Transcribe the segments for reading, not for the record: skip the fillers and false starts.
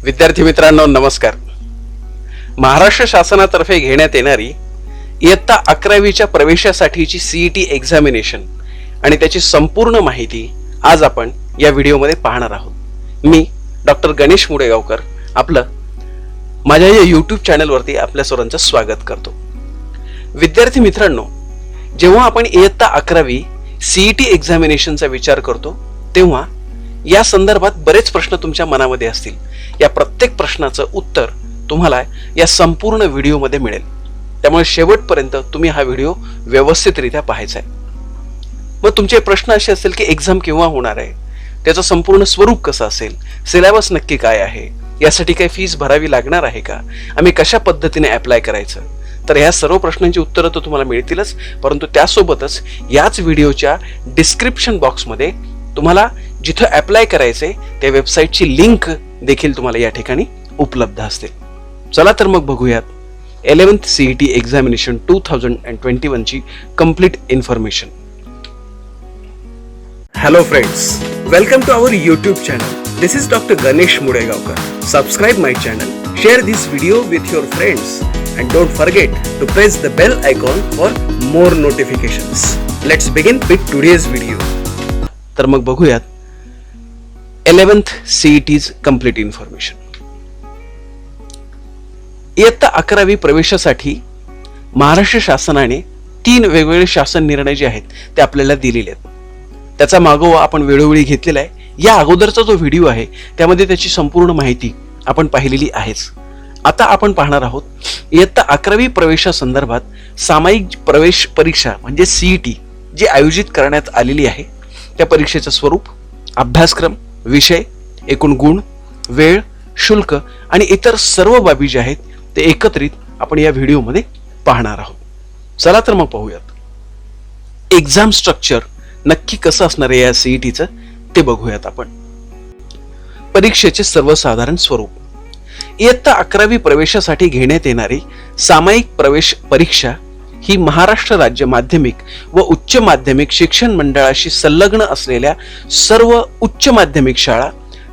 विद्यार्थी मित्रांनो नमस्कार. महाराष्ट्र शासनातर्फे घेण्यात येणारी इयत्ता 11वीच्या प्रवेशासाठीची सीईटी एक्झामिनेशन आणि त्याची संपूर्ण माहिती आज आपण या व्हिडिओमध्ये पाहणार आहोत. मी डॉक्टर गणेश मुडेगावकर आपलं माझ्या या यूट्यूब चॅनलवरती आपल्या सर्वांचं स्वागत करतो. विद्यार्थी मित्रांनो, जेव्हा आपण इयत्ता 11वी सीईटी एक्झामिनेशनचा विचार करतो तेव्हा या संदर्भात बरेच प्रश्न तुमच्या मनामध्ये असतील. या प्रत्येक प्रश्नाचं उत्तर तुम्हाला या संपूर्ण व्हिडिओमध्ये मिळेल, त्यामुळे शेवटपर्यंत तुम्ही हा व्हिडिओ व्यवस्थितरित्या पाहायचा आहे. मग तुमचे प्रश्न असे असतील की एक्झाम केव्हा होणार आहे, त्याचं संपूर्ण स्वरूप कसं असेल, सिलेबस नक्की काय आहे, यासाठी काही फीस भरावी लागणार आहे का, आम्ही कशा पद्धतीने अप्लाय करायचं. तर ह्या सर्व प्रश्नांची उत्तरं तर तुम्हाला मिळतीलच, परंतु त्यासोबतच याच व्हिडिओच्या डिस्क्रिप्शन बॉक्समध्ये तुम्हाला जिथं अप्लाय करायचे त्या वेबसाईटची लिंक देखील तुम्हाला या ठिकाणी उपलब्ध असते. चला तर मग बघूयात 11th CET एक्झामिनेशन 2021 ची complete information. Hello friends, welcome to our YouTube channel. This is doctor Ganesh Mudegaonkar. Subscribe my channel, share this video with your friends and don't forget to press the bell icon for more notifications. Let's begin with today's video. तर मग बघूयात 11th CET's complete information. इयत्ता 11वी प्रवेशासाठी महाराष्ट्र शासनाने 3 वेगवेगळे शासन निर्णय जे आहेत ते आपल्याला दिलेले आहेत. त्याचा मागोवा आपण वेळोवेळी घेतलेला आहे. या अगोदरचा जो व्हिडिओ आहे त्यामध्ये त्याची संपूर्ण माहिती आपण पाहिलेली आहेच. आता आपण पाहणार आहोत इयत्ता 11वी प्रवेशासंदर्भात सामायिक प्रवेश परीक्षा म्हणजे सीईटी जी आयोजित करण्यात आलेली आहे त्या परीक्षेचं स्वरूप, अभ्यासक्रम, विषय, एकूण गुण, वेळ, शुल्क आणि इतर सर्व बाबी जे आहेत ते एकत्रित आपण या व्हिडिओमध्ये पाहणार आहोत. चला तर मग पाहूयात एक्झाम स्ट्रक्चर नक्की कसं असणार आहे या सीईटीचं ते बघूयात आपण. परीक्षेचे सर्वसाधारण स्वरूप. इयत्ता 11वी प्रवेशासाठी घेण्यात येणारी सामायिक प्रवेश परीक्षा ही महाराष्ट्र राज्य माध्यमिक व उच्च माध्यमिक शिक्षण मंडळाशी संलग्न असलेल्या सर्व उच्च माध्यमिक शाळा,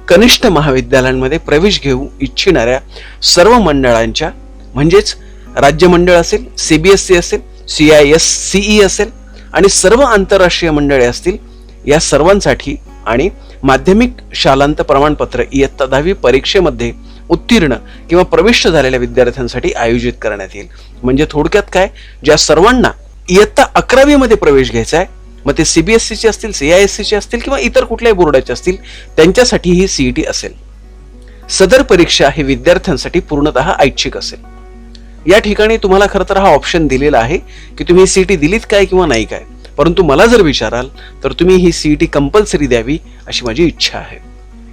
कनिष्ठ महाविद्यालयांमध्ये प्रवेश घेऊ इच्छिणाऱ्या सर्व मंडळांच्या म्हणजेच राज्य मंडळ असेल, CBSE असेल, CISCE असेल आणि सर्व आंतरराष्ट्रीय मंडळे असतील या सर्वांसाठी आणि माध्यमिक शालांत प्रमाणपत्र इयत्ता 10वी परीक्षेमध्ये उत्तीर्ण किंवा प्रविष्ट झालेल्या विद्यार्थ्यांसाठी आयोजित करण्यात येईल. म्हणजे थोडक्यात काय, ज्या सर्वांना इयत्ता 11वी मध्ये प्रवेश घ्यायचा आहे, मग ते CBSE चे असतील, CISC चे असतील किंवा इतर कुठल्याही बोर्डाचे असतील, त्यांच्यासाठी ही सीईटी असेल. सदर परीक्षा ही विद्यार्थ्यांसाठी पूर्णतः ऐच्छिक असेल. या ठिकाणी तुम्हाला खरं तर हा ऑप्शन दिलेला आहे की तुम्ही सीईटी दिलीत काय किंवा नाही काय, परंतु मला जर विचाराल तर तुम्ही ही सीईटी कंपल्सरी द्यावी अशी माझी इच्छा आहे.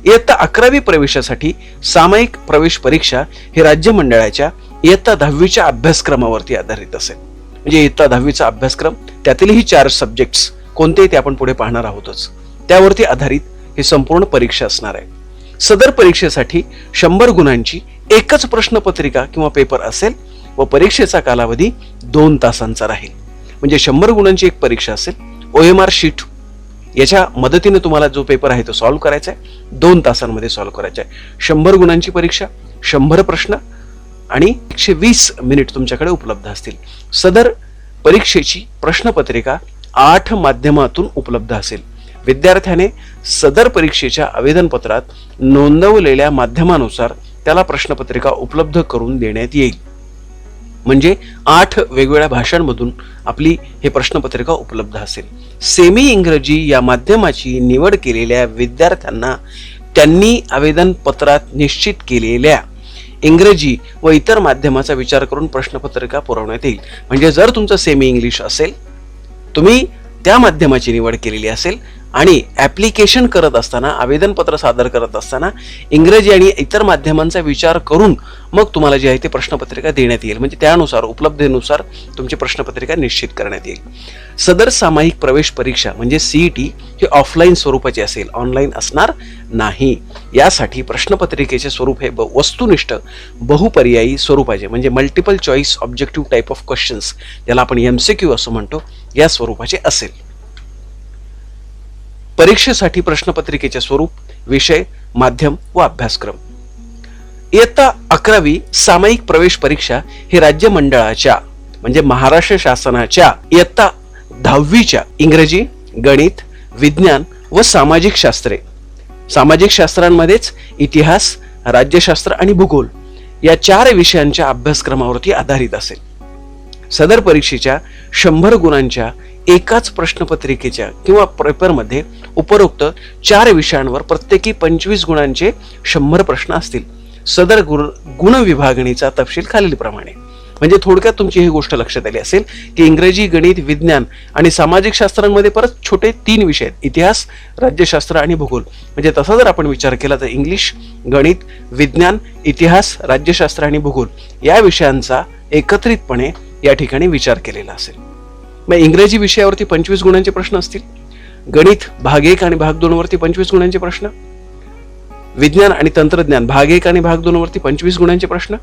इयत्ता 11वी प्रवेशासाठी सामायिक प्रवेश परीक्षा ही राज्य मंडळाच्या इयत्ता 10वीच्या अभ्यासक्रमावरती आधारित असेल. म्हणजे इयत्ता 10वीचा अभ्यासक्रम, त्यातीलही 4 सब्जेक्ट्स कोणते ते आपण पुढे पाहणार आहोतच, त्यावरती आधारित ही संपूर्ण परीक्षा असणार आहे. सदर परीक्षेसाठी 100 गुणांची एकच प्रश्नपत्रिका किंवा पेपर असेल व परीक्षेचा कालावधी 2 तासांचा राहील. म्हणजे 100 गुणांची एक परीक्षा असेल, OMR शीट याच्या मदतीने तुम्हाला जो पेपर आहे तो सॉल्व्ह करायचा आहे, 2 तासांमध्ये सॉल्व्ह करायचा आहे. 100 गुणांची परीक्षा, 100 प्रश्न आणि 120 मिनिट तुमच्याकडे उपलब्ध असतील. सदर परीक्षेची प्रश्नपत्रिका 8 माध्यमातून उपलब्ध असेल. विद्यार्थ्याने सदर परीक्षेच्या आवेदनपत्रात नोंदवलेल्या माध्यमानुसार त्याला प्रश्नपत्रिका उपलब्ध करून देण्यात येईल. म्हणजे 8 वेगवेगळ्या भाषांमधून आपली हे प्रश्नपत्रिका उपलब्ध असेल. सेमी इंग्रजी या माध्यमाची निवड केलेल्या विद्यार्थ्यांना त्यांनी आवेदन पत्रात निश्चित केलेल्या इंग्रजी व इतर माध्यमाचा विचार करून प्रश्नपत्रिका पुरवण्यात येईल. म्हणजे जर तुमचं सेमी इंग्लिश असेल, तुम्ही त्या माध्यमाची निवड केलेली असेल आणि ऍप्लिकेशन करत असताना, आवेदनपत्र सादर करत असताना इंग्रजी आणि इतर माध्यमांचा विचार करून मग तुम्हाला जे आहे ते प्रश्नपत्रिका देण्यात येईल. म्हणजे त्यानुसार उपलब्धतेनुसार तुमची प्रश्नपत्रिका निश्चित करण्यात येईल. सदर सामायिक प्रवेश परीक्षा म्हणजे सीईटी ही ऑफलाईन स्वरूपाची असेल, ऑनलाईन असणार नाही. यासाठी प्रश्नपत्रिकेचे स्वरूप हे वस्तुनिष्ठ बहुपर्यायी स्वरूपाचे म्हणजे multiple choice objective type of questions, ज्याला आपण MCQ असं म्हणतो, या स्वरूपाचे असेल. परीक्षेसाठी प्रश्नपत्रिकेचे स्वरूप, विषय, माध्यम व अभ्यासक्रम. इयत्ता 11वी सामायिक प्रवेश परीक्षा ही राज्य मंडळाच्या म्हणजे महाराष्ट्र शासनाच्या इयत्ता 10वीच्या इंग्रजी, गणित, विज्ञान व सामाजिक शास्त्रे, सामाजिक शास्त्रांमध्येच इतिहास, राज्यशास्त्र आणि भूगोल या 4 विषयांच्या अभ्यासक्रमावरती आधारित असेल. सदर परीक्षेच्या 100 गुणांच्या एकाच प्रश्नपत्रिकेच्या किंवा पेपरमध्ये उपरोक्त 4 विषयांवर प्रत्येकी 25 गुणांचे 100 प्रश्न असतील. सदर गुण विभागणीचा तपशील खालीलप्रमाणे. म्हणजे थोडक्यात तुमची ही गोष्ट लक्षात आली असेल की इंग्रजी, गणित, विज्ञान आणि सामाजिक शास्त्रांमध्ये परत छोटे 3 विषय आहेत, इतिहास, राज्यशास्त्र आणि भूगोल. म्हणजे तसा जर आपण विचार केला तर इंग्लिश, गणित, विज्ञान, इतिहास, राज्यशास्त्र आणि भूगोल या विषयांचा एकत्रितपणे या ठिकाणी विचार केलेला असेल. मग इंग्रजी विषयावरती 25 गुणांचे प्रश्न असतील, गणित भाग 1 आणि भाग 2 वरती 25 गुणांचे प्रश्न, विज्ञान आणि तंत्रज्ञान भाग 1 आणि भाग 2 वरती 25 गुणांचे प्रश्न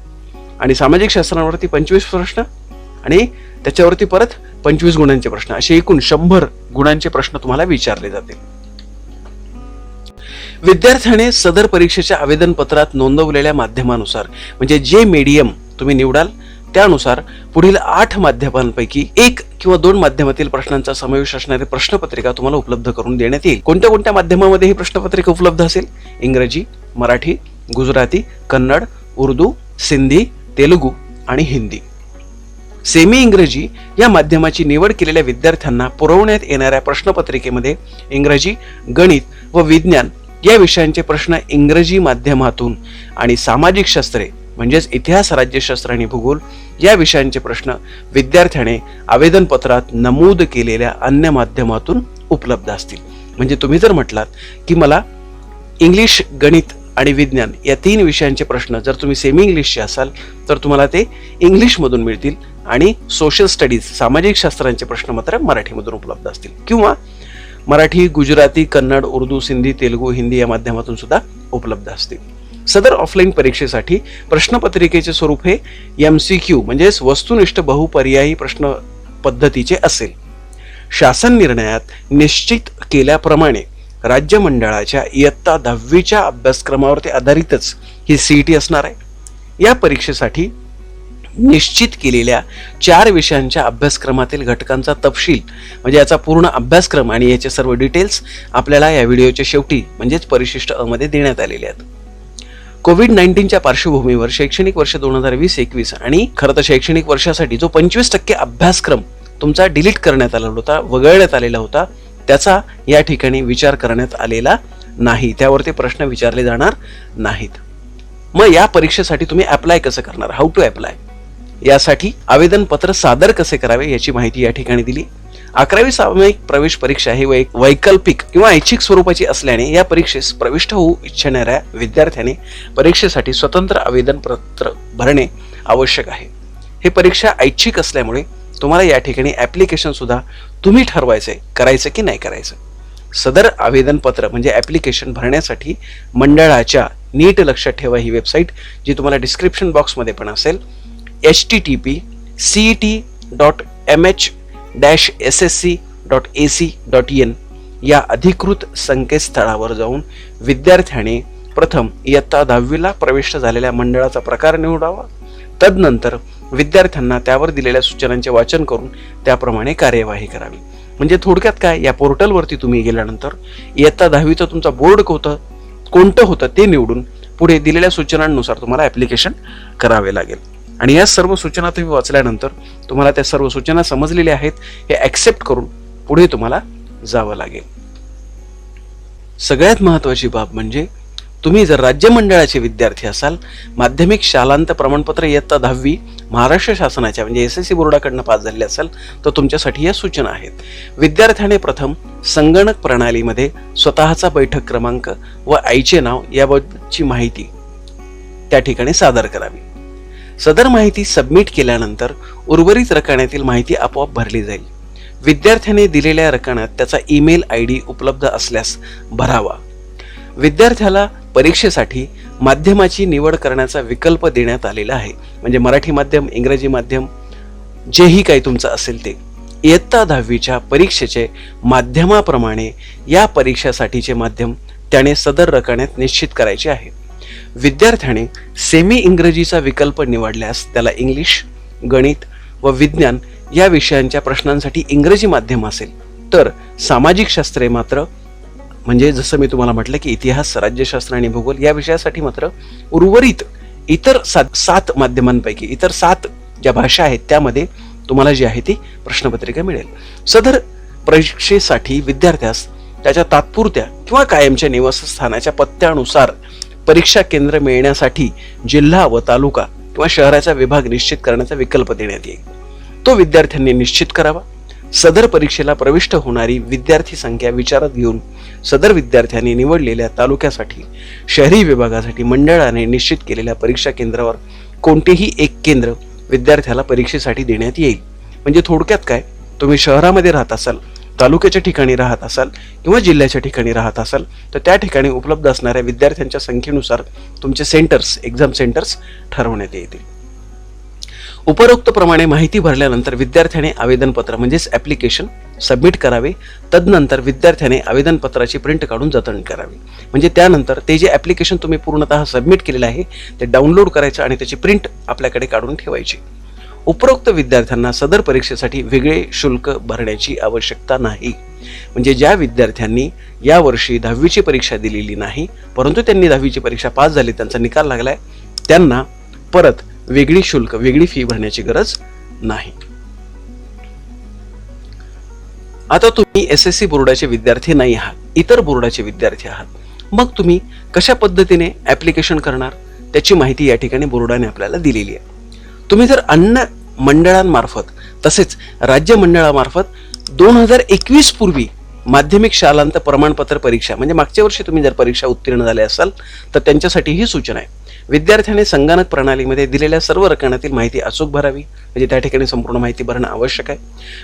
आणि सामाजिक शास्त्रांवरती 25 प्रश्न आणि त्याच्यावरती परत 25 गुणांचे प्रश्न, असे एकूण 100 गुणांचे प्रश्न तुम्हाला विचारले जातील. विद्यार्थ्याने सदर परीक्षेच्या आवेदन पत्रात नोंदवलेल्या माध्यमानुसार म्हणजे जे मीडियम तुम्ही निवडाल त्यानुसार पुढील 8 माध्यमांपैकी 1 किंवा 2 माध्यमातील प्रश्नांचा समावेश असणारी प्रश्नपत्रिका तुम्हाला उपलब्ध करून देण्यात येईल. कोणत्या कोणत्या माध्यमामध्ये ही प्रश्नपत्रिका उपलब्ध असेल? इंग्रजी, मराठी, गुजराती, कन्नड, उर्दू, सिंधी, तेलुगू आणि हिंदी. सेमी इंग्रजी या माध्यमाची निवड केलेल्या विद्यार्थ्यांना पुरवण्यात येणाऱ्या प्रश्नपत्रिकेमध्ये इंग्रजी, गणित व विज्ञान या विषयांचे प्रश्न इंग्रजी माध्यमातून आणि सामाजिक शास्त्रे म्हणजेच इतिहास, राज्यशास्त्र आणि भूगोल या विषयांचे प्रश्न विद्यार्थ्याने आवेदन पत्रात नमूद केलेल्या अन्य माध्यमातून उपलब्ध असतील. म्हणजे तुम्ही जर म्हटलात की मला इंग्लिश, गणित आणि विज्ञान या 3 विषयांचे प्रश्न जर तुम्ही सेमी इंग्लिशचे असाल तर तुम्हाला ते इंग्लिशमधून मिळतील आणि सोशल स्टडीज सामाजिक शास्त्रांचे प्रश्न मात्र मराठीमधून उपलब्ध असतील किंवा मराठी, गुजराती, कन्नड, उर्दू, सिंधी, तेलुगू, हिंदी या माध्यमातून सुद्धा उपलब्ध असतील. सदर ऑफलाईन परीक्षेसाठी प्रश्नपत्रिकेचे स्वरूप हे MCQ म्हणजेच वस्तुनिष्ठ बहुपर्यायी प्रश्न पद्धतीचे असेल. शासन निर्णयात निश्चित केल्याप्रमाणे राज्य मंडळाच्या इयत्ता 10वीच्या अभ्यासक्रमावरती आधारितच ही CET असणार आहे. या परीक्षेसाठी निश्चित केलेल्या 4 विषयांच्या अभ्यासक्रमातील घटकांचा तपशील म्हणजे याचा पूर्ण अभ्यासक्रम आणि याचे सर्व डिटेल्स आपल्याला या व्हिडिओच्या शेवटी म्हणजेच परिशिष्ट अ मध्ये देण्यात आलेले आहेत. कोविड-19च्या पार्श्वभूमीवर शैक्षणिक वर्ष 2020-21 आणि खरं तर शैक्षणिक वर्षासाठी जो 25% अभ्यासक्रम तुमचा डिलीट करण्यात आलेला होता, वगळण्यात आलेला होता, त्याचा या ठिकाणी विचार करण्यात आलेला नाही. त्यावरती प्रश्न विचारले जाणार नाहीत. मग या परीक्षेसाठी तुम्ही अप्लाय कसं करणार? How to apply? यासाठी आवेदन पत्र सादर कसे करावे याची माहिती या ठिकाणी दिली. 11वी सामायिक प्रवेश परीक्षा ही वैकल्पिक किंवा ऐच्छिक स्वरूपाची असल्याने या परीक्षेस प्रविष्ट होऊ इच्छिणाऱ्या विद्यार्थ्याने परीक्षेसाठी स्वतंत्र आवेदन पत्र भरणे आवश्यक आहे. ही परीक्षा ऐच्छिक असल्यामुळे तुम्हाला या ठिकाणी ऍप्लिकेशन सुद्धा तुम्ही ठरवायचंय करायचं की नाही करायचं. सदर आवेदन पत्र म्हणजे ऍप्लिकेशन भरण्यासाठी मंडळाच्या नीट लक्षात ठेवा ही वेबसाईट जी तुम्हाला डिस्क्रिप्शन बॉक्समध्ये पण असेल http://cet.mh-ssc.ac.in या अधिकृत संकेतस्थळावर जाऊन विद्यार्थ्याने प्रथम इयत्ता 10वीला प्रविष्ट झालेल्या मंडळाचा प्रकार निवडावा. तदनंतर विद्यार्थ्यांना त्यावर दिलेल्या सूचनांचे वाचन करून त्याप्रमाणे कार्यवाही करावी. म्हणजे थोडक्यात काय, या पोर्टलवरती तुम्ही गेल्यानंतर इयत्ता 10वीचं तुमचा बोर्ड कोणतं होतं ते निवडून पुढे दिलेल्या सूचनांनुसार तुम्हाला ऍप्लिकेशन करावे लागेल. आणि या सर्व सूचना तुम्ही वाचल्यानंतर तुम्हाला त्या सर्व सूचना समजलेल्या आहेत हे ऍक्सेप्ट करून पुढे तुम्हाला जावं लागेल. सगळ्यात महत्वाची बाब म्हणजे तुम्ही जर राज्य मंडळाचे विद्यार्थी असाल, माध्यमिक शालांत प्रमाणपत्र इयत्ता 10वी महाराष्ट्र शासनाच्या म्हणजे SSC बोर्डाकडनं पास झालेले असाल तर तुमच्यासाठी या सूचना आहेत. विद्यार्थ्याने प्रथम संगणक प्रणालीमध्ये स्वतःचा बैठक क्रमांक व आईचे नाव याबाबतची माहिती त्या ठिकाणी सादर करावी. सदर माहिती सबमिट केल्यानंतर उर्वरित रकान्यातील माहिती आपोआप भरली जाईल. विद्यार्थ्याने दिलेल्या रकान्यात त्याचा ईमेल ID उपलब्ध असल्यास भरावा. विद्यार्थ्याला परीक्षेसाठी माध्यमाची निवड करण्याचा विकल्प देण्यात आलेला आहे. म्हणजे मराठी माध्यम, इंग्रजी माध्यम जेही काही तुमचं असेल ते. इयत्ता 10वीच्या परीक्षेचे माध्यमाप्रमाणे या परीक्षेसाठीचे माध्यम त्याने सदर रकान्यात निश्चित करायचे आहे. विद्यार्थ्याने सेमी इंग्रजीचा विकल्प निवडल्यास त्याला इंग्लिश, गणित व विज्ञान या विषयांच्या प्रश्नांसाठी इंग्रजी माध्यम असेल, तर सामाजिक शास्त्रे मात्र म्हणजे जसं मी तुम्हाला म्हटलं की इतिहास, राज्यशास्त्र आणि भूगोल या विषयासाठी मात्र उर्वरित इतर सात माध्यमांपैकी इतर 7 ज्या भाषा आहेत त्यामध्ये तुम्हाला जी आहे ती प्रश्नपत्रिका मिळेल. सदर परीक्षेसाठी विद्यार्थ्यास त्याच्या तात्पुरत्या किंवा कायमच्या निवासस्थानाच्या पत्त्यानुसार परीक्षा केंद्र मिळण्यासाठी जिल्हा व तालुका किंवा शहराचा विभाग निश्चित करण्याचा विकल्प देण्यात येईल. तो विद्यार्थ्यांनी निश्चित करावा. सदर परीक्षेला प्रविष्ट होणारी विद्यार्थी संख्या विचारात घेऊन सदर विद्यार्थ्यांनी निवडलेल्या तालुक्यासाठी शहरी विभागासाठी मंडळाने निश्चित केलेल्या परीक्षा केंद्रावर कोणतेही एक केंद्र विद्यार्थ्याला परीक्षेसाठी देण्यात येईल. म्हणजे थोडक्यात काय, तुम्ही शहरामध्ये राहत असाल, तालुक्याच्या ठिकाणी राहत असाल किंवा जिल्ह्याच्या ठिकाणी राहत असाल तर त्या ठिकाणी उपलब्ध असणाऱ्या विद्यार्थ्यांच्या संख्येनुसार तुमचे सेंटर्स, एक्झाम सेंटर्स ठरवण्यात येतील. उपरोक्त प्रमाणे माहिती भरल्यानंतर विद्यार्थ्याने आवेदनपत्र म्हणजेच ऍप्लिकेशन सबमिट करावे. तदनंतर विद्यार्थ्याने आवेदनपत्राची प्रिंट काढून जतन करावी. म्हणजे त्यानंतर ते जे ऍप्लिकेशन तुम्ही पूर्णतः सबमिट केलेलं आहे ते डाउनलोड करायचं आणि त्याची प्रिंट आपल्याकडे काढून ठेवायची. उपरोक्त विद्यार्थ्यांना सदर परीक्षेसाठी वेगळे शुल्क भरण्याची आवश्यकता नाही. म्हणजे ज्या विद्यार्थ्यांनी यावर्षी 10वीची परीक्षा दिलेली नाही परंतु त्यांनी 10वीची परीक्षा पास झाली, त्यांचा निकाल लागलाय, त्यांना परत वेगळी फी भरण्याची गरज नाही. आता तुम्ही SSC बोर्डाचे विद्यार्थी नाही आहात, इतर बोर्डाचे विद्यार्थी आहात, मग तुम्ही कशा पद्धतीने ऍप्लिकेशन करणार त्याची माहिती या ठिकाणी बोर्डाने आपल्याला दिलेली आहे. तुम्ही जर अन्य मंडळांमार्फत तसेच राज्य मंडळामार्फत 2021 पूर्वी माध्यमिक शालांत प्रमाणपत्र परीक्षा म्हणजे मागच्या वर्षी तुम्ही जर परीक्षा उत्तीर्ण झाले असाल तर त्यांच्यासाठी ही सूचना आहे. विद्यार्थ्याने संगणक प्रणालीमध्ये दिलेल्या सर्व रकान्यातील माहिती अचूक भरावी. म्हणजे त्या ठिकाणी संपूर्ण माहिती भरणं आवश्यक आहे.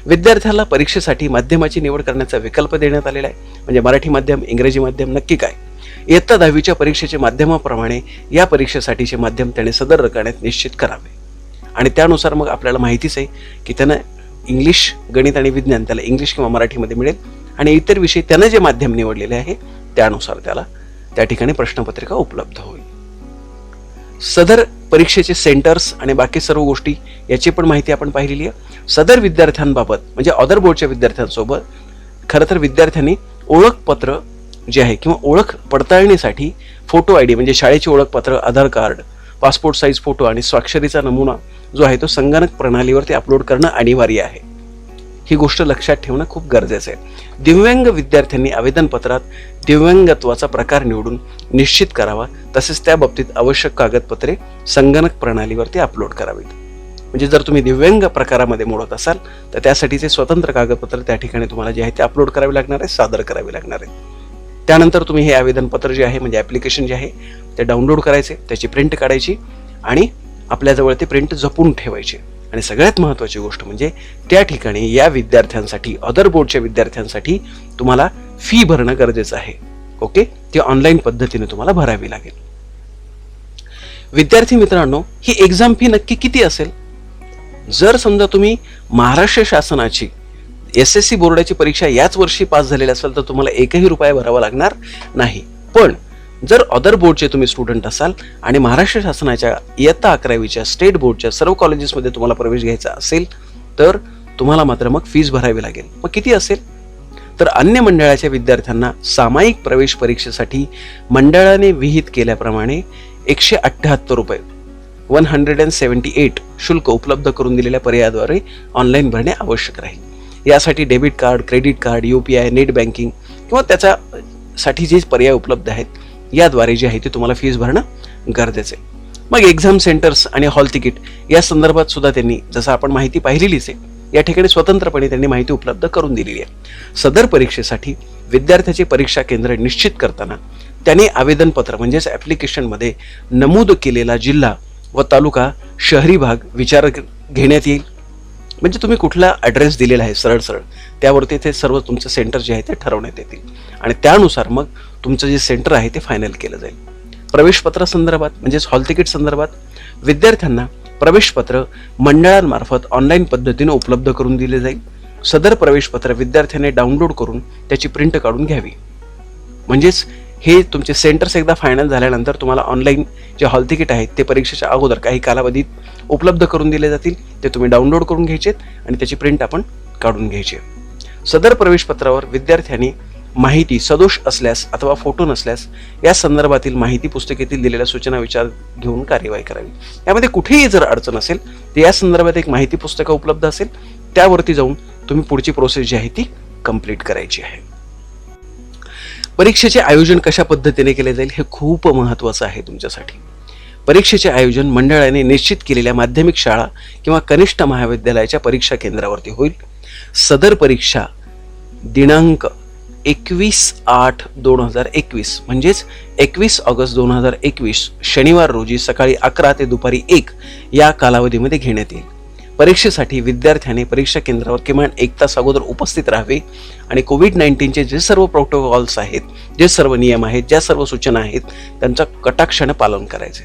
विद्यार्थ्याला परीक्षेसाठी माध्यमाची निवड करण्याचा विकल्प देण्यात आलेला आहे. म्हणजे मराठी माध्यम, इंग्रजी माध्यम नक्की काय. इयत्ता 10वीच्या परीक्षेच्या माध्यमाप्रमाणे या परीक्षेसाठीचे माध्यम त्याने सदर रकान्यात निश्चित करावे आणि त्यानुसार मग आपल्याला माहितीच आहे की त्यानं इंग्लिश, गणित आणि विज्ञान त्याला इंग्लिश किंवा मराठीमध्ये मिळेल आणि इतर विषय त्यानं जे माध्यम निवडलेले आहे त्यानुसार त्याला त्या ठिकाणी प्रश्नपत्रिका उपलब्ध होईल. सदर परीक्षेचे सेंटर्स आणि बाकी सर्व गोष्टी याची पण माहिती आपण पाहिलेली आहे. सदर विद्यार्थ्यांबाबत म्हणजे अदर बोर्डच्या विद्यार्थ्यांसोबत खरं तर विद्यार्थ्यांनी ओळखपत्र जे आहे किंवा ओळख पडताळणीसाठी फोटो ID म्हणजे शाळेचे ओळखपत्र, आधार कार्ड, पासपोर्ट साईज फोटो आणि स्वाक्षरीचा नमुना जो आहे तो संगणक प्रणालीवरती अपलोड करणं अनिवार्य आहे. ही गोष्ट लक्षात ठेवणं खूप गरजेचं आहे. दिव्यांग विद्यार्थ्यांनी आवेदनपत्रात दिव्यांगत्वाचा प्रकार निवडून निश्चित करावा. तसेच त्या बाबतीत आवश्यक कागदपत्रे संगणक प्रणालीवरती अपलोड करावीत. म्हणजे जर तुम्ही दिव्यांग प्रकारामध्ये मोडत असाल तर त्यासाठीचे स्वतंत्र कागदपत्र त्या ठिकाणी तुम्हाला जे आहे ते अपलोड करावे लागणार आहे, सादर करावे लागणार आहे. त्यानंतर तुम्ही हे आवेदनपत्र जे आहे म्हणजे ॲप्लिकेशन जे आहे ते डाउनलोड करायचे, त्याची प्रिंट काढायची आणि आपल्याजवळ ते प्रिंट जपून ठेवायची. आणि सगळ्यात महत्त्वाची गोष्ट म्हणजे त्या ठिकाणी या विद्यार्थ्यांसाठी, अदर बोर्डच्या विद्यार्थ्यांसाठी तुम्हाला फी भरणं गरजेचं आहे. ओके, ती ऑनलाईन पद्धतीने तुम्हाला भरावी लागेल. विद्यार्थी मित्रांनो, ही एक्झाम फी नक्की किती असेल? जर समजा तुम्ही महाराष्ट्र शासनाची SSC बोर्डाची परीक्षा याच वर्षी पास झालेली असेल तर तुम्हाला एकही रुपया भरावा लागणार नाही. पण जर अदर बोर्डचे तुम्ही स्टुडंट असाल आणि महाराष्ट्र शासनाच्या इयत्ता 11वीच्या स्टेट बोर्डच्या सर्व कॉलेजेसमध्ये तुम्हाला प्रवेश घ्यायचा असेल तर तुम्हाला मात्र मग फीस भरावी लागेल. मग किती असेल? तर अन्य मंडळाच्या विद्यार्थ्यांना सामायिक प्रवेश परीक्षेसाठी मंडळाने विहित केल्याप्रमाणे 178 रुपये 178 शुल्क उपलब्ध करून दिलेल्या पर्यायाद्वारे ऑनलाईन भरणे आवश्यक राहील. यासाठी debit card, credit card, UPI, net banking किंवा त्याच्यासाठी जे पर्याय उपलब्ध आहेत याद्वारे जे आहे ते तुम्हाला फीस भरणं गरजेचं आहे. मग एक्झाम सेंटर्स आणि हॉल तिकीट या संदर्भात सुद्धा त्यांनी जसं आपण माहिती पाहिलेलीच आहे, या ठिकाणी स्वतंत्रपणे त्यांनी माहिती उपलब्ध करून दिलेली आहे. सदर परीक्षेसाठी विद्यार्थ्याचे परीक्षा केंद्र निश्चित करताना त्याने आवेदनपत्र म्हणजेच ॲप्लिकेशनमध्ये नमूद केलेला जिल्हा व तालुका, शहरी भाग विचारात घेण्यात येईल. म्हणजे तुम्ही कुठला ॲड्रेस दिलेला आहे सरळ त्यावरती ते सर्व तुमचं सेंटर जे आहे ते ठरवण्यात येतील आणि त्यानुसार मग तुमचं जे सेंटर आहे ते फायनल केलं जाईल. प्रवेशपत्र संदर्भात म्हणजेच हॉल तिकीट संदर्भात विद्यार्थ्यांना प्रवेशपत्र मंडळांमार्फत ऑनलाईन पद्धतीने उपलब्ध करून दिले जाईल. सदर प्रवेशपत्र विद्यार्थ्याने डाउनलोड करून त्याची प्रिंट काढून घ्यावी. म्हणजेच हे तुमचे सेंटर्स एकदा फायनल झाल्यानंतर तुम्हाला ऑनलाईन जे हॉल तिकीट आहेत ते परीक्षेच्या अगोदर काही कालावधीत उपलब्ध करून दिले जातील. ते तुम्ही डाउनलोड करून घ्यायचेत आणि त्याची प्रिंट आपण काढून घ्यायची. सदर प्रवेशपत्रावर विद्यार्थ्यांनी माहिती सदोष असल्यास अथवा फोटो नसल्यास या संदर्भातील माहिती पुस्तिकेतील दिलेल्या सूचना विचार घेऊन कार्यवाही करावी. यामध्ये कुठेही जर अडचण असेल तर या संदर्भात एक माहिती पुस्तक उपलब्ध असेल, त्यावरती जाऊन तुम्ही पुढची प्रोसेस जी आहे ती कंप्लीट करायची आहे. परीक्षेचे आयोजन कशा पद्धतीने केले जाईल हे खूप महत्त्वाचं आहे तुमच्यासाठी. परीक्षेचे आयोजन मंडळाने निश्चित केलेल्या माध्यमिक शाळा किंवा कनिष्ठ महाविद्यालयाच्या परीक्षा केंद्रावरती होईल. सदर परीक्षा दिनांक 21/8/2021 म्हणजेच 21 ऑगस्ट 2021 शनिवार रोजी सकाळी 11 ते दुपारी 1 या कालावधीमध्ये घेण्यात येईल. परीक्षेसाठी विद्यार्थ्याने परीक्षा केंद्रावर किमान 1 तास अगोदर उपस्थित राहावे आणि कोविड-19चे जे सर्व प्रोटोकॉल्स आहेत, जे सर्व नियम आहेत, ज्या सर्व सूचना आहेत त्यांचं कटाक्षाने पालन करायचे.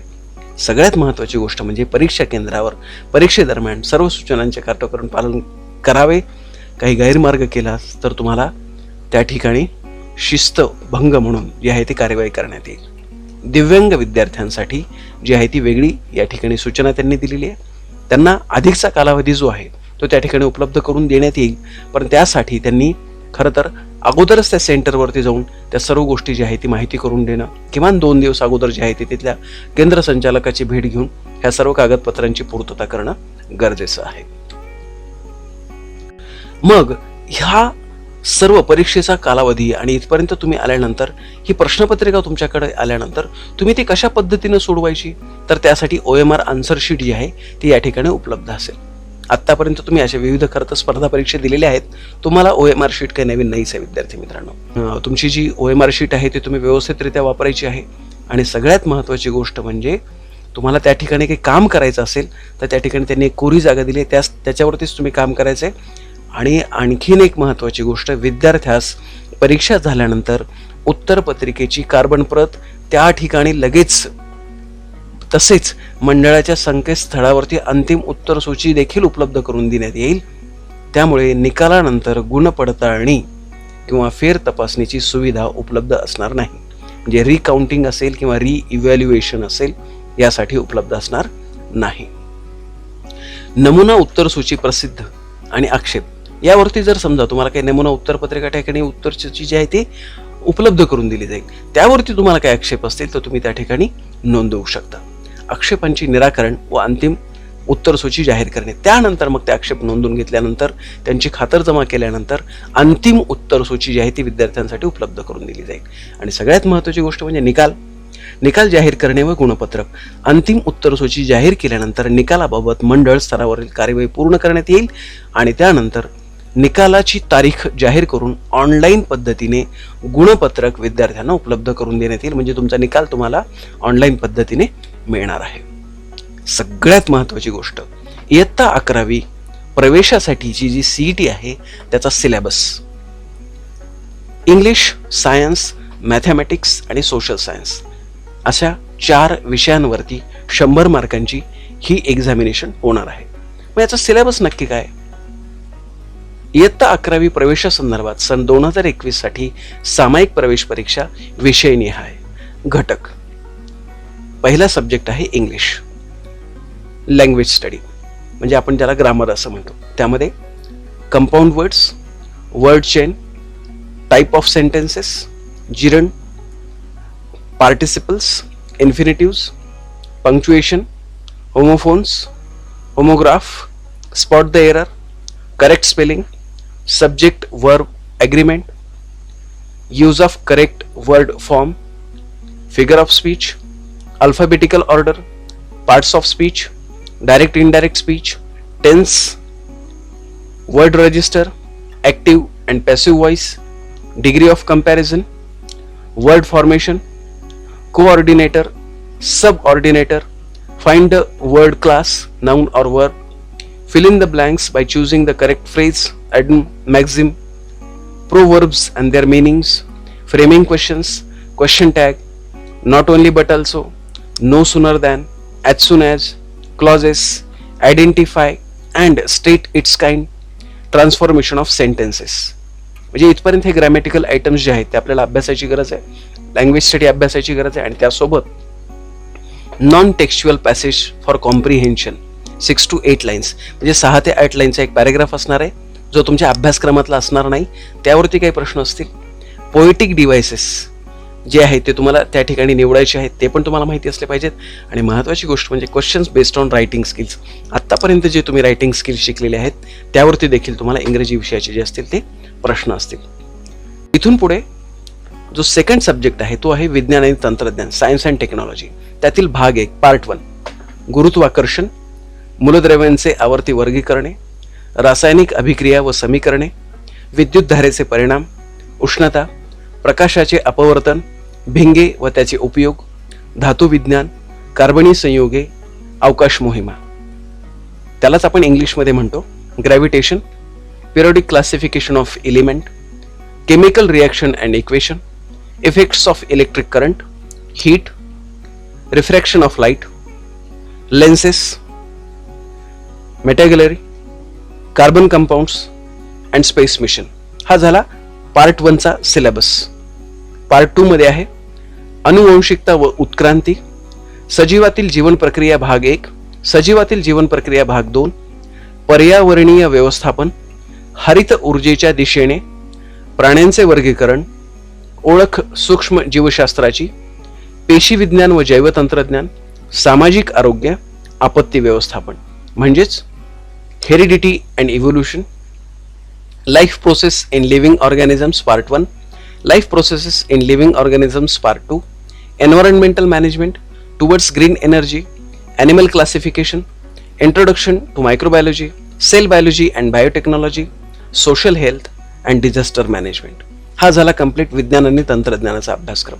सगळ्यात महत्त्वाची गोष्ट म्हणजे परीक्षा केंद्रावर परीक्षेदरम्यान सर्व सूचनांचे काटेकोर पालन करावे. काही गैरमार्ग केला तर तुम्हाला त्या ठिकाणी शिस्त भंग म्हणून जी आहे ती कार्यवाही करण्यात येईल. दिव्यांग विद्यार्थ्यांसाठी जी आहे ती वेगळी या ठिकाणी सूचना त्यांनी दिलेली आहे. त्यांना अधिकचा कालावधी जो आहे तो त्या ठिकाणी उपलब्ध करून देण्यात येईल, पण त्यासाठी त्यांनी खरं तर अगोदरच त्या सेंटरवरती जाऊन त्या सर्व गोष्टी जी आहे ती माहिती करून देणं, किमान 2 दिवस अगोदर जे आहे ते तिथल्या केंद्र संचालकाची भेट घेऊन ह्या सर्व कागदपत्रांची पूर्तता करणं गरजेचं आहे. मग ह्या सर्व परीक्षेचा कालावधी आणि इथपर्यंत तुम्ही आल्यानंतर ही प्रश्नपत्रिका तुमच्याकडे आल्यानंतर तुम्ही ती कशा पद्धतीने सोडवायची, तर त्यासाठी OMR आन्सर शीट जी आहे ती या ठिकाणी उपलब्ध असेल. आत्तापर्यंत तुम्ही अशा विविध खरं तर स्पर्धा परीक्षा दिलेल्या आहेत, तुम्हाला OMR शीट काही नवीन नाहीच आहे विद्यार्थी मित्रांनो. तुमची जी OMR शीट आहे ती तुम्ही व्यवस्थितरित्या वापरायची आहे. आणि सगळ्यात महत्त्वाची गोष्ट म्हणजे तुम्हाला त्या ठिकाणी काही काम करायचं असेल तर त्या ठिकाणी त्यांनी एक कोरी जागा दिली आहे, त्याच्यावरतीच तुम्ही काम करायचं आहे. आणि आणखीन एक महत्त्वाची गोष्ट, विद्यार्थ्यास परीक्षा झाल्यानंतर उत्तरपत्रिकेची कार्बन प्रत त्या ठिकाणी लगेच, तसेच मंडळाच्या संकेतस्थळावरती अंतिम उत्तर सूची देखील उपलब्ध करून देण्यात येईल. त्यामुळे निकालानंतर गुणपडताळणी किंवा फेर तपासणीची सुविधा उपलब्ध असणार नाही. म्हणजे रिकाउंटिंग असेल किंवा रिइव्हॅल्युएशन असेल यासाठी उपलब्ध असणार नाही. नमुना उत्तर सूची प्रसिद्ध आणि आक्षेप यावरती जर समजा तुम्हाला काही नमुना उत्तरपत्रिका ठिकाणी उत्तर सूची जी आहे ती उपलब्ध करून दिली जाईल, त्यावरती तुम्हाला काही आक्षेप असतील तर तुम्ही त्या ठिकाणी नोंदवू शकता. आक्षेपांची निराकरण व अंतिम उत्तर सूची जाहीर करणे, त्यानंतर मग ते आक्षेप नोंदवून घेतल्यानंतर त्यांची खातरजमा केल्यानंतर अंतिम उत्तर सूची जी आहे ती विद्यार्थ्यांसाठी उपलब्ध करून दिली जाईल. आणि सगळ्यात महत्त्वाची गोष्ट म्हणजे निकाल जाहीर करणे व गुणपत्रक. अंतिम उत्तर सूची जाहीर केल्यानंतर निकालाबाबत मंडळ स्तरावरील कार्यवाही पूर्ण करण्यात येईल आणि त्यानंतर निकालाची तारीख जाहीर करून ऑनलाईन पद्धतीने गुणपत्रक विद्यार्थ्यांना उपलब्ध करून देण्यात येईल. म्हणजे तुमचा निकाल तुम्हाला ऑनलाईन पद्धतीने मिळणार आहे. सगळ्यात महत्त्वाची गोष्ट, इयत्ता 11वी प्रवेशासाठीची जी CET आहे त्याचा सिलेबस इंग्लिश, सायन्स, मॅथमॅटिक्स आणि सोशल सायन्स अशा 4 विषयांवरती 100 मार्कांची ही एक्झामिनेशन होणार आहे. मग याचा सिलेबस नक्की काय? इयत्ता 11वी प्रवेशासंदर्भात सन 2021 साठी सामायिक प्रवेश परीक्षा विषयनिहाय घटक. पहिला सब्जेक्ट आहे इंग्लिश लँग्वेज स्टडी, म्हणजे आपण त्याला ग्रामर असं म्हणतो. त्यामध्ये compound words, word chain, type of sentences, gerund, participles, infinitives, punctuation, homophones, homograph, spot the error, correct spelling, subject verb agreement, use of correct word form, figure of speech, alphabetical order, parts of speech, direct indirect speech, tense, word register, active and passive voice, degree of comparison, word formation, coordinator, subordinator, find the word class, noun or verb, fill in the blanks by choosing the correct phrase, idiom, maxim, proverbs and their meanings, framing questions, question tag, not only but also, no sooner than, as soon as, clauses, identify and state its kind, transformation of sentences. म्हणजे इथपर्यंत हे grammatical items जे आहेत ते आपल्याला अभ्यासाची गरज आहे. लँग्वेज स्टडी अभ्यासाची गरज आहे आणि त्यासोबत non textual passage for comprehension 6 to 8 lines म्हणजे 6 ते 8 लाईनचा एक पॅरेग्राफ असणार आहे जो तुमच्या अभ्यासक्रमातला असणार नाही. त्यावरती काही प्रश्न असतील. पोएटिक डिव्हायसेस जे आहेत ते तुम्हाला त्या ठिकाणी निवडायचे आहेत, ते पण तुम्हाला माहिती असले पाहिजेत. आणि महत्त्वाची गोष्ट म्हणजे questions based on writing skills. आत्तापर्यंत जे तुम्ही रायटिंग स्किल्स शिकलेले आहेत त्यावरती देखील तुम्हाला इंग्रजी विषयाचे जे असतील ते प्रश्न असतील. इथून पुढे जो सेकंड सब्जेक्ट आहे तो आहे विज्ञान आणि तंत्रज्ञान, सायन्स अँड टेक्नॉलॉजी. त्यातील भाग 1 पार्ट 1 गुरुत्वाकर्षण, मूलद्रव्यांचे आवर्ती वर्गीकरणे, रासायनिक अभिक्रिया व समीकरणे, विद्युत धारेचे परिणाम, उष्णता, प्रकाशाचे अपवर्तन, भिंगे व त्याचे उपयोग, धातू विज्ञान, कार्बनी संयोगे, अवकाश मोहिमा. त्यालाच आपण इंग्लिशमध्ये म्हणतो gravitation, periodic classification of element, chemical reaction and equation, effects of electric current, heat, refraction of light, lenses, metallurgy, carbon compounds and space mission. हा झाला पार्ट 1चा सिलेबस. पार्ट 2 मध्ये आहे अनुवंशिकता व उत्क्रांती, सजीवातील जीवन प्रक्रिया भाग 1, सजीवातील जीवन प्रक्रिया भाग 2, पर्यावरणीय व्यवस्थापन, हरित ऊर्जेच्या दिशेने, प्राण्यांचे वर्गीकरण, ओळख सूक्ष्म जीवशास्त्राची, पेशी विज्ञान व जैवतंत्रज्ञान, सामाजिक आरोग्य, आपत्ती व्यवस्थापन म्हणजेच heredity and evolution, life process in living organisms part 1, life processes in living organisms part 2, environmental management towards green energy, animal classification, introduction to microbiology, cell biology and biotechnology, social health and disaster management. हा झाला complete विज्ञान आणि तंत्रज्ञानाचा अभ्यासक्रम.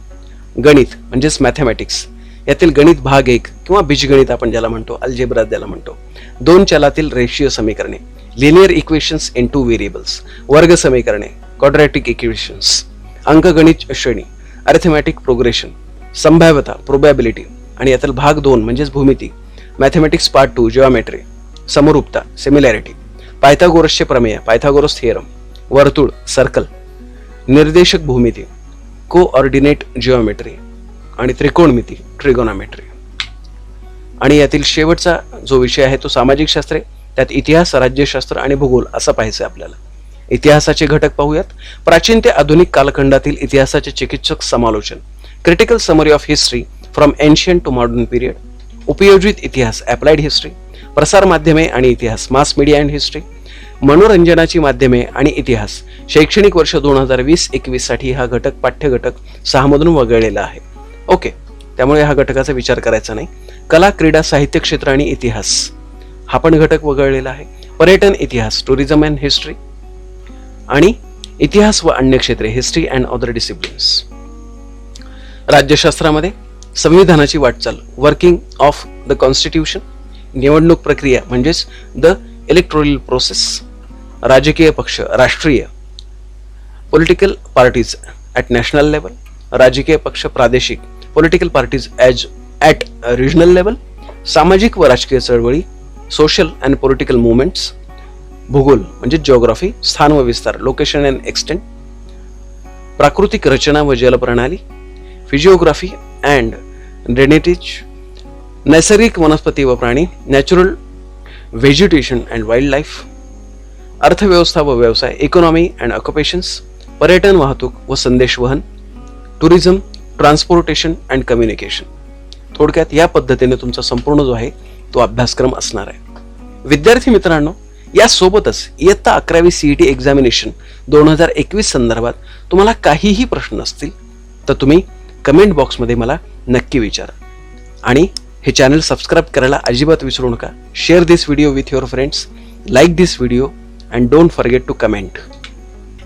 गणित म्हणजेच mathematics, यातील गणित भाग 1 किंवा बीजगणित आपण ज्याला म्हणतो, अल्जेब्रा ज्याला म्हणतो, 2 चलातील रेषीय समीकरणे, लिनियर इक्वेशन्स इन 2 व्हेरिएबल्स, वर्ग समीकरणे, क्वाड्रॅटिक इक्वेशन्स, अंकगणित श्रेणी, अरिथमॅटिक प्रोग्रेशन, संभाव्यता प्रोबॅबिलिटी. आणि यातील भाग 2 म्हणजेच भूमिती, मॅथमॅटिक्स पार्ट 2 जिओमेट्री, समरूपता सिमिलॅरिटी, पायथागोरसचे प्रमेय पायथागोरस थिअरम, वर्तुळ सर्कल, निर्देशक भूमिती कोऑर्डिनेट जिओमेट्री आणि त्रिकोणमिती ट्रिगोनॉमेट्री. आणि यातील शेवटचा जो विषय आहे तो सामाजिक शास्त्रे, त्यात इतिहास, राज्यशास्त्र आणि भूगोल असं पाहायचं आपल्याला. इतिहासाचे घटक पाहूयात. प्राचीन ते आधुनिक कालखंडातील इतिहासाचे चिकित्सक समालोचन, critical summary of history from ancient to modern period, उपयोजित इतिहास अप्लाइड हिस्ट्री, प्रसार माध्यमे आणि इतिहास मास मीडिया अँड हिस्ट्री, मनोरंजनाची माध्यमे आणि इतिहास. शैक्षणिक वर्ष 2020-21 साठी हा घटक पाठ्य घटक 6 मधून वगळलेला आहे. ओके, त्यामुळे हा घटकाचा विचार करायचा नाही. कला, क्रीडा, साहित्य क्षेत्र आणि इतिहास हा पण घटक वगळलेला आहे. पर्यटन, इतिहास टुरिझम अँड हिस्ट्री आणि इतिहास व अन्य क्षेत्रे हिस्ट्री अँड अदर डिसिप्लिन्स. राज्यशास्त्रामध्ये संविधानाची वाटचाल, वर्किंग ऑफ द कॉन्स्टिट्यूशन, निवडणूक प्रक्रिया म्हणजेच द इलेक्टोरल प्रोसेस, राजकीय पक्ष राष्ट्रीय, political parties at national level, राजकीय पक्ष प्रादेशिक, political parties at regional level, सामाजिक व राजकीय चळवळी, सोशल अँड पॉलिटिकल मुवमेंट्स, भूगोल म्हणजे जिओग्राफी, स्थान व विस्तार लोकेशन अँड एक्सटेंट, प्राकृतिक रचना व जलप्रणाली, फिजिओग्राफी अँड ड्रेनेटेज, नैसर्गिक वनस्पती व प्राणी, natural vegetation and wild life, अर्थव्यवस्था व व्यवसाय, इकॉनॉमी अँड ऑक्युपेशन्स, पर्यटन, वाहतूक व संदेशवहन, टुरिझम, ट्रान्सपोर्टेशन अँड कम्युनिकेशन. थोडक्यात या पद्धतीने तुमचा संपूर्ण जो आहे तो अभ्यासक्रम असणार आहे. विद्यार्थी मित्रांनो, यासोबतच इयत्ता 11वी CET एक्झामिनेशन 2021 संदर्भात तुम्हाला काहीही प्रश्न असतील तर तुम्ही कमेंट बॉक्समध्ये मला नक्की विचारा. आणि हे चॅनल सबस्क्राईब करायला अजिबात विसरू नका. Share this video with your friends, like this video and don't forget to comment.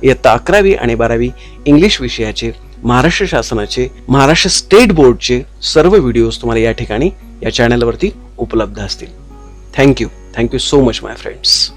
इयत्ता 11वी आणि 12वी इंग्लिश विषयाचे महाराष्ट्र शासनाचे, महाराष्ट्र स्टेट बोर्डचे सर्व व्हिडिओज तुम्हाला या ठिकाणी या चॅनलवरती उपलब्ध असतील. थँक्यू सो मच माय फ्रेंड्स.